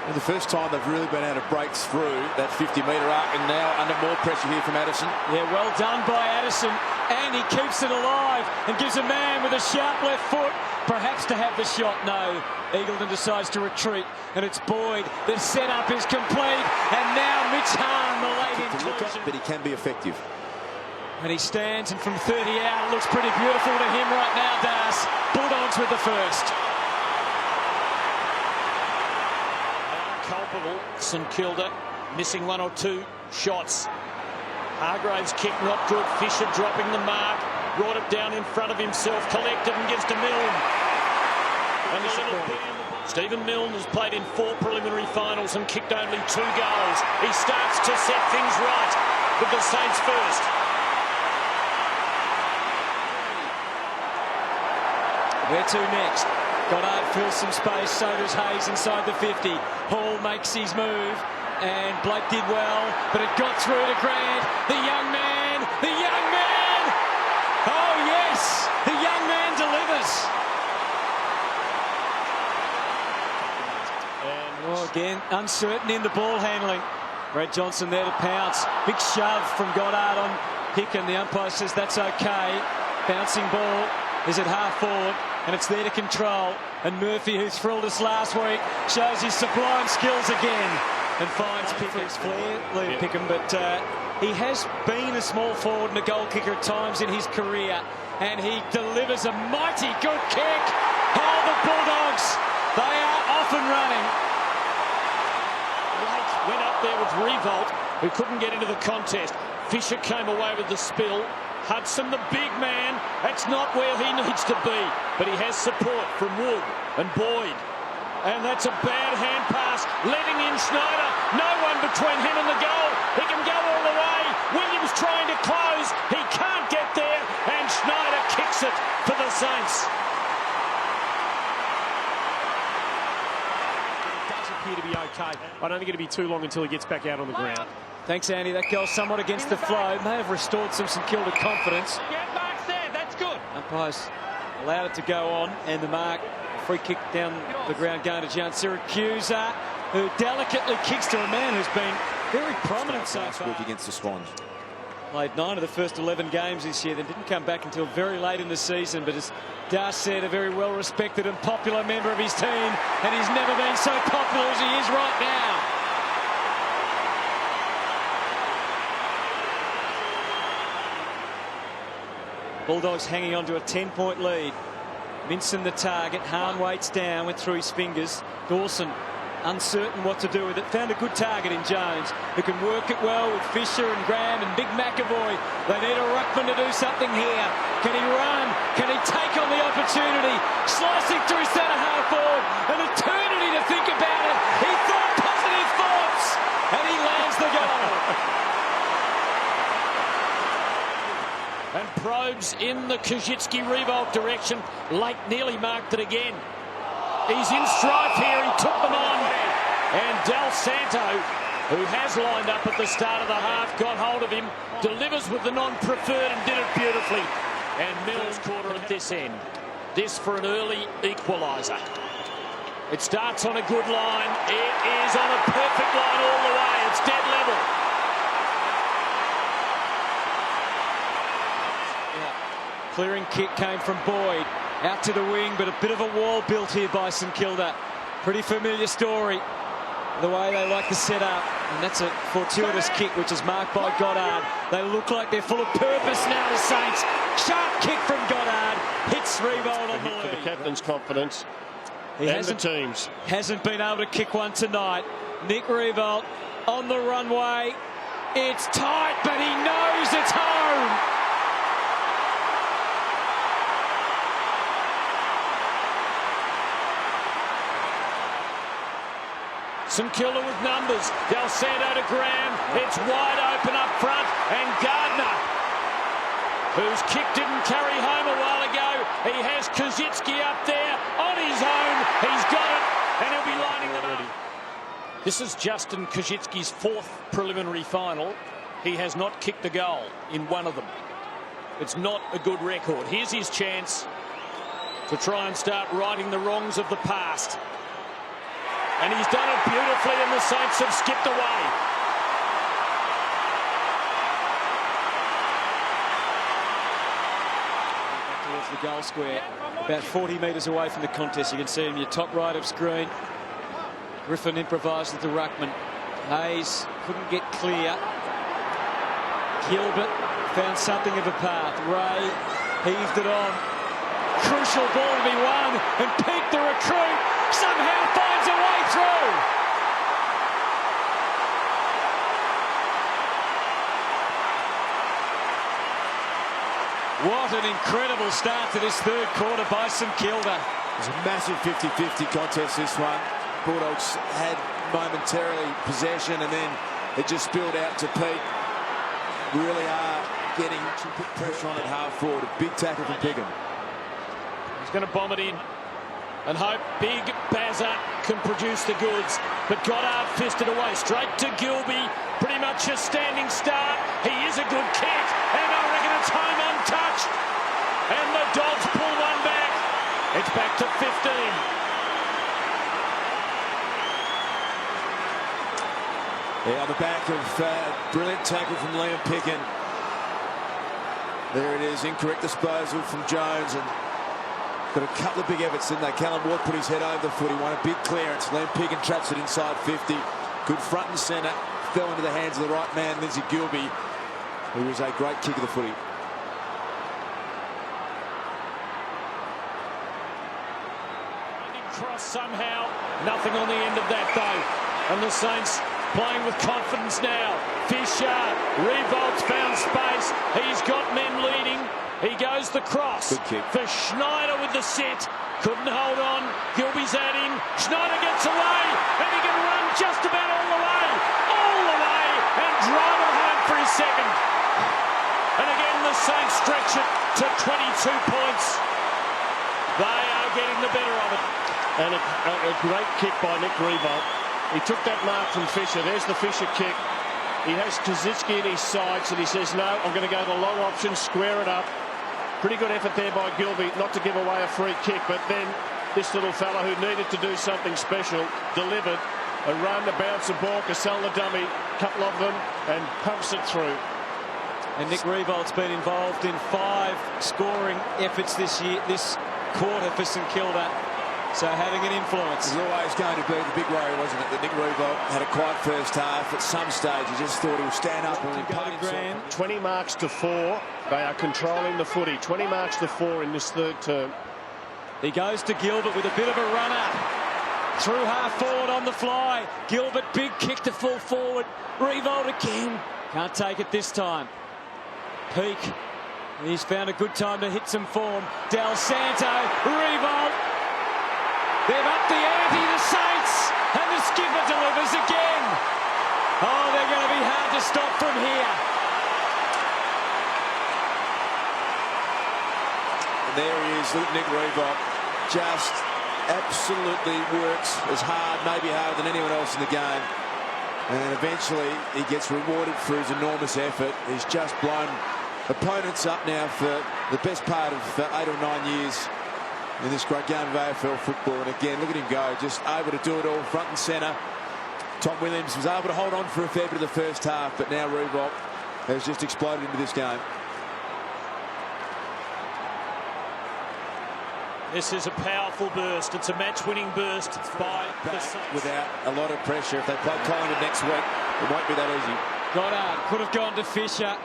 And the first time they've really been able to break through that 50-metre arc, and now under more pressure here from Addison. Yeah, well done by Addison, and he keeps it alive and gives a man with a sharp left foot perhaps to have the shot. No, Eagleton decides to retreat, and it's Boyd. The setup is complete, and now Mitch Hahn, the late inclusion. But he can be effective. And he stands, and from 30 out, it looks pretty beautiful to him right now, Das. Bulldogs with the first. Culpable, St Kilda, missing one or two shots. Hargraves' kick not good. Fisher dropping the mark, brought it down in front of himself, collected and gives to Milne. And Stephen Milne has played in 4 preliminary finals and kicked only 2 goals. He starts to set things right with the Saints first. Where to next? Goddard fills some space, so does Hayes inside the 50. Hall makes his move, and Blake did well, but it got through to Grant. The young man, the young man! Oh yes, the young man delivers. And again, uncertainty in the ball handling. Brad Johnson there to pounce. Big shove from Goddard on Hicken. The umpire says that's okay. Bouncing ball is at half forward, and it's there to control. And Murphy, who thrilled us last week, shows his sublime skills again and finds Pickett's flair, Pickham, but he has been a small forward and a goal kicker at times in his career, and he delivers a mighty good kick. Oh, the Bulldogs, they are off and running. Blake went up there with Revolt, who couldn't get into the contest. Fisher came away with the spill. Hudson, the big man, that's not where he needs to be, but he has support from Wood and Boyd. And that's a bad hand pass, letting in Schneider. No one between him and the goal. He can go all the way. Williams trying to close. He can't get there, and Schneider kicks it for the Saints. It does appear to be okay. I don't think it'll be too long until he gets back out on the ground. Thanks, Andy. That goal somewhat against the flow. May have restored some St Kilda confidence. Yeah, mark's there. That's good. Umpires allowed it to go on, and the mark, free kick down the ground going to Jan Siracusa, who delicately kicks to a man who's been very prominent so far. Against the Swans. Played 9 of the first 11 games this year, then didn't come back until very late in the season, but as Das said, a very well-respected and popular member of his team, and he's never been so popular as he is right now. Bulldogs hanging on to a 10-point lead. Minson the target. Hahn waits down, went through his fingers. Dawson uncertain what to do with it. Found a good target in Jones, who can work it well with Fisher and Graham and Big McAvoy. They need a ruckman to do something here. Can he run? Can he take on the opportunity? Slicing through centre half forward. An eternity to think about it. He thought positive thoughts, and he lands the goal. And probes in the Kajitsky-Revolt direction. Lake nearly marked it again. He's in strife here. He took them on. And Del Santo, who has lined up at the start of the half, got hold of him, delivers with the non-preferred and did it beautifully. And Mills quarter at this end. This for an early equaliser. It starts on a good line. It is on a perfect line all the way. It's dead level. Clearing kick came from Boyd, out to the wing, but a bit of a wall built here by St Kilda. Pretty familiar story, the way they like to set up. And that's a fortuitous kick, which is marked by Goddard. They look like they're full of purpose now, the Saints. Sharp kick from Goddard, hits Revolt on the lead. For the captain's confidence He and the team's. Hasn't been able to kick one tonight. Nick Revolt on the runway. It's tight, but he knows it's home. St Kilda with numbers. Del Santo to Graham. It's wide open up front. And Gardner, whose kick didn't carry home a while ago. He has Kajitsky up there on his own. He's got it. And he'll be lining them up. This is Justin Kajitsky's 4th preliminary final. He has not kicked a goal in one of them. It's not a good record. Here's his chance to try and start righting the wrongs of the past. And he's done it beautifully, and the Saints have skipped away. Towards the goal square, about 40 metres away from the contest. You can see in your top right of screen. Griffin improvised with the ruckman. Hayes couldn't get clear. Gilbert found something of a path. Ray heaved it on. Crucial ball to be won, and Pete the recruit somehow finds a way through. What an incredible start to this third quarter by St Kilda. It was a massive 50-50 contest, this one. Bulldogs had momentarily possession, and then it just spilled out to Pete. Really are getting to put pressure on at half forward. A big tackle from Piggin. He's going to bomb it in and hope big Bazza can produce the goods. But Goddard fisted away straight to Gilby. Pretty much a standing start. He is a good kick, and I reckon it's home untouched. And the Dogs pull one back. It's back to 15. Yeah, on the back of brilliant tackle from Liam Piggin. There it is, incorrect disposal from Jones, and got a couple of big efforts, didn't they? Callum Ward put his head over the foot. He won a big clearance. Liam Piggin traps it inside 50. Good front and centre. Fell into the hands of the right man, Lindsay Gilby, who was a great kick of the footy. Cross somehow. Nothing on the end of that, though. And the Saints playing with confidence now. Fisher, Revolt's found space. He's got men leading. He goes the cross. Good kick. For Schneider with the sit. Couldn't hold on. Gilby's at him. Schneider gets away. And he can run just about all the way. All the way. And drive it home for his second. And again, the Saints stretch it to 22 points. They are getting the better of it. And a great kick by Nick Revolt. He took that mark from Fisher. There's the Fisher kick. He has Kazitsky in his sights, and he says, no, I'm going to go the long option, square it up. Pretty good effort there by Gilby, not to give away a free kick, but then this little fella who needed to do something special delivered a run to bounce the ball, Cassell the dummy, couple of them, and pumps it through. And Nick Revolt's been involved in 5 scoring efforts this quarter for St Kilda. So having an influence. It was always going to be the big worry, wasn't it, that Nick Revolt had a quiet first half. At some stage, he just thought he would stand up and impose himself. 20 marks to 4. They are controlling the footy. 20 marks to 4 in this third term. He goes to Gilbert with a bit of a runner. Through half forward on the fly. Gilbert, big kick to full forward. Revolt again. Can't take it this time. Peak. He's found a good time to hit some form. Del Santo. Revolt. They've upped the ante, the Saints, and the skipper delivers again. Oh, they're going to be hard to stop from here. And there he is, Nick Revolt, just absolutely works as hard, maybe harder than anyone else in the game. And eventually he gets rewarded for his enormous effort. He's just blown opponents up now for the best part of 8 or 9 years in this great game of AFL football. And again, look at him go, just able to do it all, front and centre. Tom Williams was able to hold on for a fair bit of the first half, but now Revolt has just exploded into this game. This is a powerful burst. It's a match-winning burst by the Saints. Without a lot of pressure. If they play Collingwood next week, it won't be that easy. Goddard could have gone to Fisher,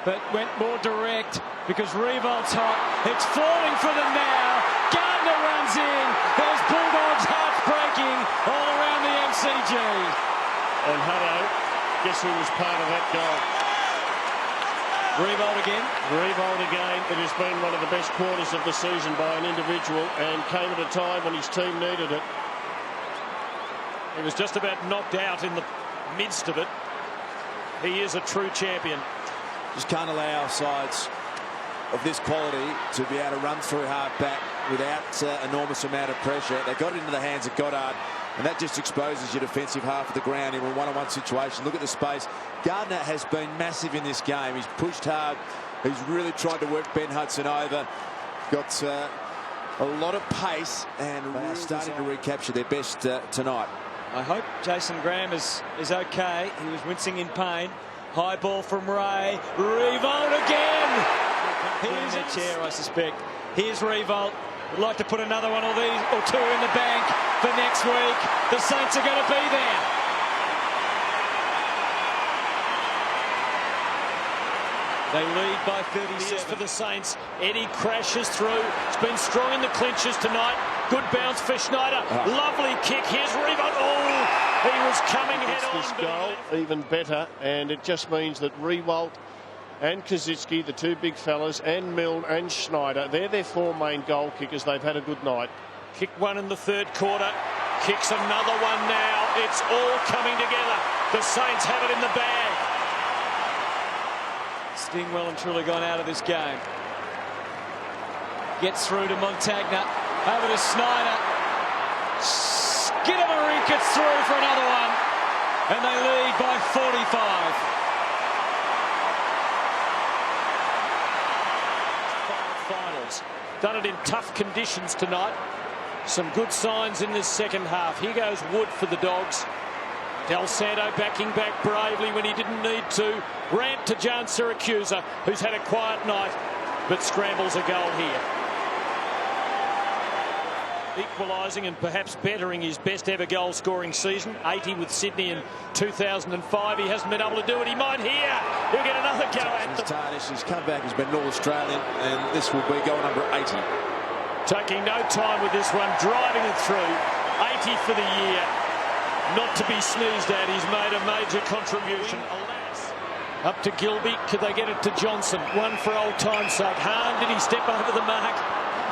but went more direct because Revolt's hot. It's falling for them now. Gardner runs in. There's Bulldogs hearts breaking all around the MCG. And Hutto, guess who was part of that goal? Revolt again. Revolt again. It has been one of the best quarters of the season by an individual, and came at a time when his team needed it. He was just about knocked out in the midst of it. He is a true champion. Just can't allow sides of this quality to be able to run through hard back without enormous amount of pressure. They got it into the hands of Goddard, and that just exposes your defensive half of the ground in a one-on-one situation. Look at the space. Gardner has been massive in this game. He's pushed hard. He's really tried to work Ben Hudson over. Got a lot of pace, and they are starting to recapture their best tonight. I hope Jason Graham is okay. He was wincing in pain. High ball from Ray. Revolt again. He's in the chair, I suspect. Here's Revolt. Would like to put another one or two in the bank for next week. The Saints are going to be there. They lead by 37 for the Saints. Eddie crashes through. It's been strong in the clinches tonight. Good bounce for Schneider. Lovely kick. Here's Revolt. Oh, he was coming head on. This goal even better, and it just means that Revolt and Kazitsky, the two big fellas, and Milne and Schneider, they're their four main goal kickers. They've had a good night. Kicked one in the third quarter. Kicks another one now. It's all coming together. The Saints have it in the bag. Sting well and truly gone out of this game. Gets through to Montagna. Over to Schneider. Skidamarin gets through for another one. And they lead by 45. Finals. Done it in tough conditions tonight. Some good signs in this second half. Here goes Wood for the Dogs. Del Santo backing back bravely when he didn't need to. Rant to Jan Siracusa, who's had a quiet night, but scrambles a goal here. Equalising and perhaps bettering his best ever goal scoring season. 80 with Sydney in 2005. He hasn't been able to do it. He might here. He'll get another go at them. Tarnish, his comeback has been North Australian, and this will be goal number 80. Taking no time with this one, driving it through. 80 for the year. Not to be sneezed at. He's made a major contribution. Alas. Up to Gilby. Could they get it to Johnson? One for old time's sake. Hahn, did he step over the mark?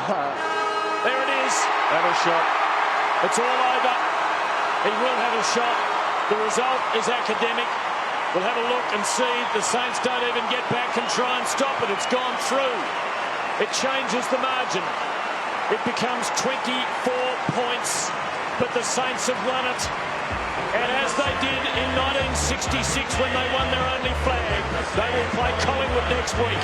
There it is. Have a shot. It's all over. He will have a shot. The result is academic. We'll have a look and see. The Saints don't even get back and try and stop it. It's gone through. It changes the margin. It becomes 24 points, but the Saints have won it. And as they did in 1966 when they won their only flag, they will play Collingwood next week.